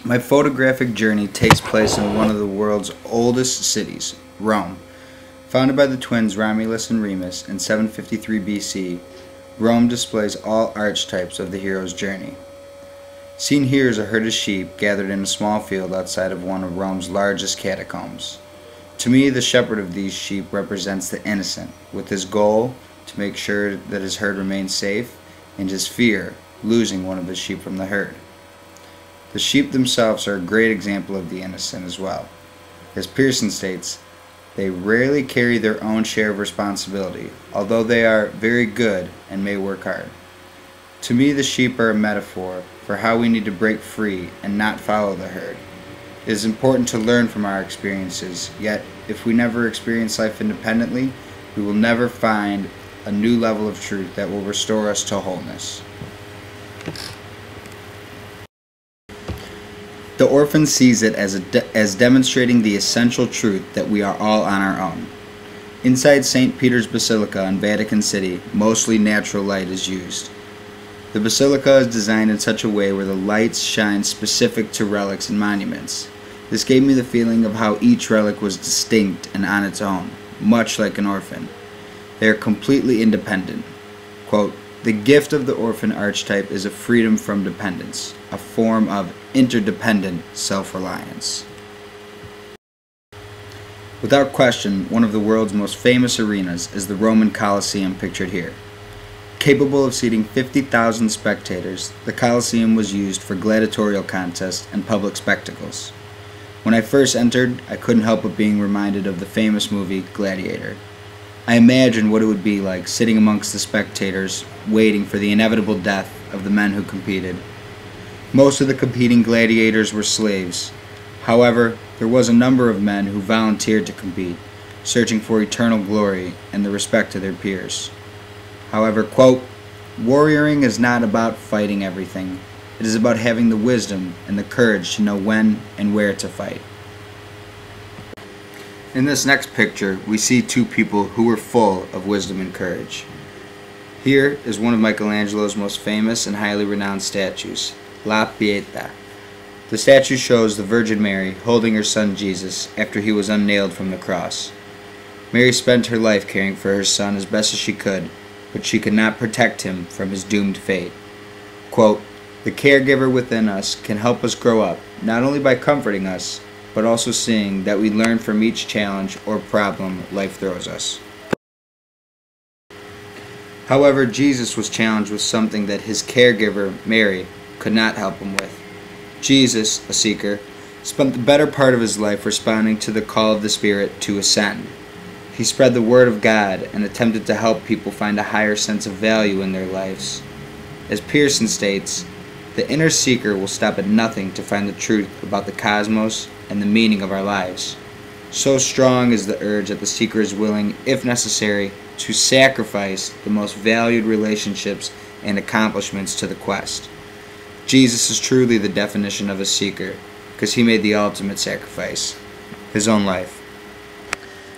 My photographic journey takes place in one of the world's oldest cities, Rome. Founded by the twins Romulus and Remus in 753 BC, Rome displays all archetypes of the hero's journey. Seen here is a herd of sheep gathered in a small field outside of one of Rome's largest catacombs. To me, the shepherd of these sheep represents the innocent, with his goal to make sure that his herd remains safe, and his fear, losing one of his sheep from the herd. The sheep themselves are a great example of the innocent as well. As Pearson states, they rarely carry their own share of responsibility, although they are very good and may work hard. To me, the sheep are a metaphor for how we need to break free and not follow the herd. It is important to learn from our experiences, yet if we never experience life independently, we will never find a new level of truth that will restore us to wholeness. The orphan sees it as demonstrating the essential truth that we are all on our own. Inside St. Peter's Basilica in Vatican City, mostly natural light is used. The basilica is designed in such a way where the lights shine specific to relics and monuments. This gave me the feeling of how each relic was distinct and on its own, much like an orphan. They are completely independent. Quote, "The gift of the orphan archetype is a freedom from dependence, a form of interdependent self-reliance." Without question, one of the world's most famous arenas is the Roman Colosseum pictured here. Capable of seating 50,000 spectators, the Colosseum was used for gladiatorial contests and public spectacles. When I first entered, I couldn't help but being reminded of the famous movie Gladiator. I imagined what it would be like sitting amongst the spectators, waiting for the inevitable death of the men who competed. Most of the competing gladiators were slaves. However, there was a number of men who volunteered to compete, searching for eternal glory and the respect of their peers. However, quote, "Warrioring is not about fighting everything. It is about having the wisdom and the courage to know when and where to fight." In this next picture, we see two people who were full of wisdom and courage. Here is one of Michelangelo's most famous and highly renowned statues, La Pietà. The statue shows the Virgin Mary holding her son Jesus after he was unnailed from the cross. Mary spent her life caring for her son as best as she could, but she could not protect him from his doomed fate. Quote, "The caregiver within us can help us grow up, not only by comforting us, but also seeing that we learn from each challenge or problem life throws us." However, Jesus was challenged with something that his caregiver, Mary, could not help him with. Jesus, a seeker, spent the better part of his life responding to the call of the Spirit to ascend. He spread the word of God and attempted to help people find a higher sense of value in their lives. As Pearson states, the inner seeker will stop at nothing to find the truth about the cosmos and the meaning of our lives. So strong is the urge that the seeker is willing, if necessary, to sacrifice the most valued relationships and accomplishments to the quest. Jesus is truly the definition of a seeker, because he made the ultimate sacrifice, his own life.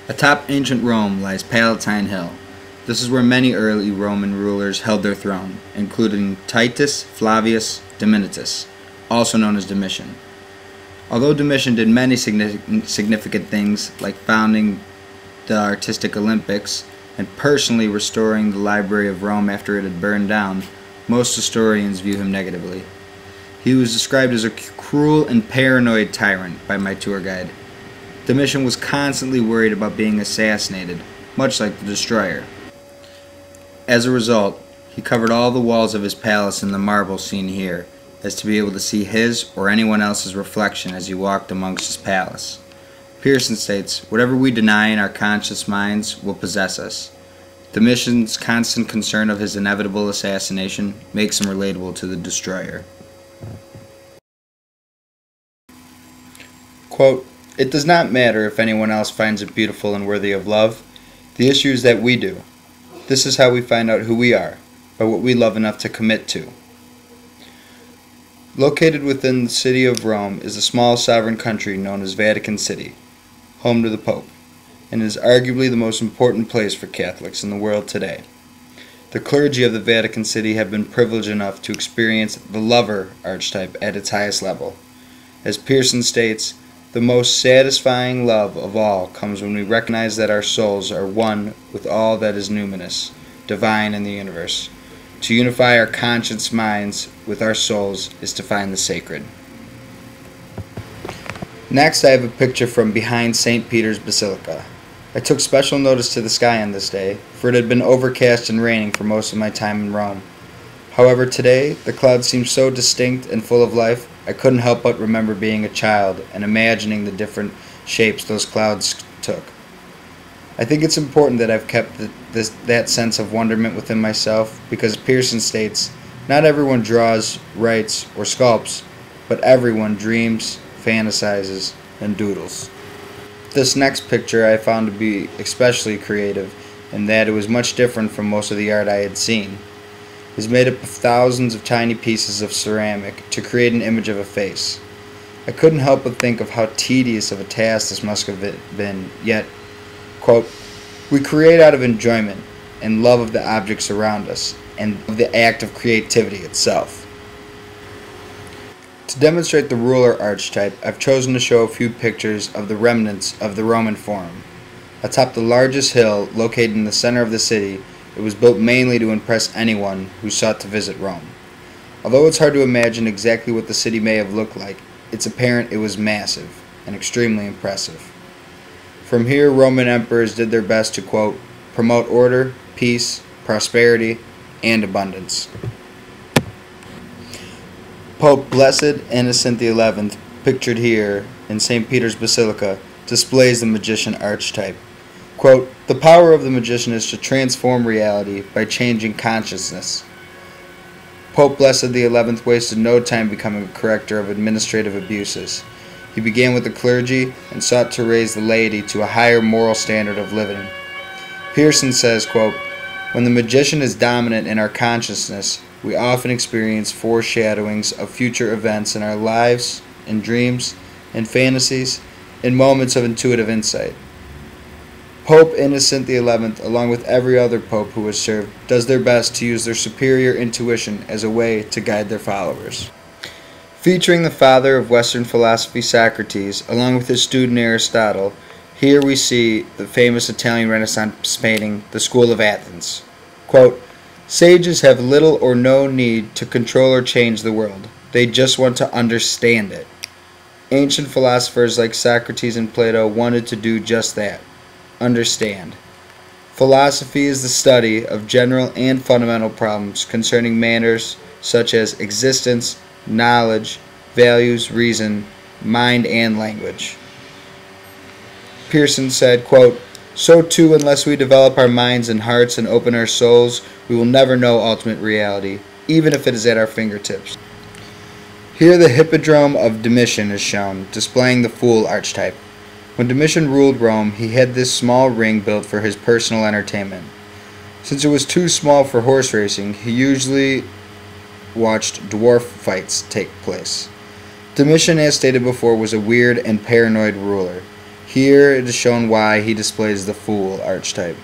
Atop ancient Rome lies Palatine Hill. This is where many early Roman rulers held their throne, including Titus Flavius Dominatus, also known as Domitian. Although Domitian did many significant things, like founding the Artistic Olympics and personally restoring the Library of Rome after it had burned down, most historians view him negatively. He was described as a cruel and paranoid tyrant by my tour guide. Domitian was constantly worried about being assassinated, much like the destroyer. As a result, he covered all the walls of his palace in the marble seen here, as to be able to see his or anyone else's reflection as he walked amongst his palace. Pearson states, "Whatever we deny in our conscious minds will possess us." Domitian's constant concern of his inevitable assassination makes him relatable to the destroyer. Quote, "It does not matter if anyone else finds it beautiful and worthy of love. The issue is that we do. This is how we find out who we are, by what we love enough to commit to." Located within the city of Rome is a small sovereign country known as Vatican City, home to the Pope, and is arguably the most important place for Catholics in the world today. The clergy of the Vatican City have been privileged enough to experience the lover archetype at its highest level. As Pearson states, the most satisfying love of all comes when we recognize that our souls are one with all that is numinous, divine in the universe. To unify our conscious minds with our souls is to find the sacred. Next, I have a picture from behind St. Peter's Basilica. I took special notice to the sky on this day, for it had been overcast and raining for most of my time in Rome. However, today, the clouds seemed so distinct and full of life, I couldn't help but remember being a child and imagining the different shapes those clouds took. I think it's important that I've kept that sense of wonderment within myself because Pearson states, not everyone draws, writes, or sculpts, but everyone dreams, fantasizes, and doodles. This next picture I found to be especially creative in that it was much different from most of the art I had seen. It is made up of thousands of tiny pieces of ceramic to create an image of a face. I couldn't help but think of how tedious of a task this must have been, yet, quote, we create out of enjoyment and love of the objects around us and of the act of creativity itself. To demonstrate the ruler archetype, I've chosen to show a few pictures of the remnants of the Roman Forum. Atop the largest hill located in the center of the city, it was built mainly to impress anyone who sought to visit Rome. Although it's hard to imagine exactly what the city may have looked like, it's apparent it was massive and extremely impressive. From here, Roman emperors did their best to, quote, promote order, peace, prosperity, and abundance. Pope Blessed Innocent XI, pictured here in St. Peter's Basilica, displays the magician archetype. Quote, the power of the magician is to transform reality by changing consciousness. Pope Blessed XI wasted no time becoming a corrector of administrative abuses. He began with the clergy and sought to raise the laity to a higher moral standard of living. Pearson says, quote, when the magician is dominant in our consciousness, we often experience foreshadowings of future events in our lives, in dreams, in fantasies, in moments of intuitive insight. Pope Innocent XI, along with every other pope who has served, does their best to use their superior intuition as a way to guide their followers. Featuring the father of Western philosophy, Socrates, along with his student Aristotle, here we see the famous Italian Renaissance painting, The School of Athens. Quote, sages have little or no need to control or change the world. They just want to understand it. Ancient philosophers like Socrates and Plato wanted to do just that. Understand. Philosophy is the study of general and fundamental problems concerning matters such as existence, knowledge, values, reason, mind, and language. Pearson said, quote, so too, unless we develop our minds and hearts and open our souls, we will never know ultimate reality, even if it is at our fingertips. Here the hippodrome of Domitian is shown, displaying the fool archetype. When Domitian ruled Rome, he had this small ring built for his personal entertainment. Since it was too small for horse racing, he usually watched dwarf fights take place. Domitian, as stated before, was a weird and paranoid ruler. Here it is shown why he displays the fool archetype.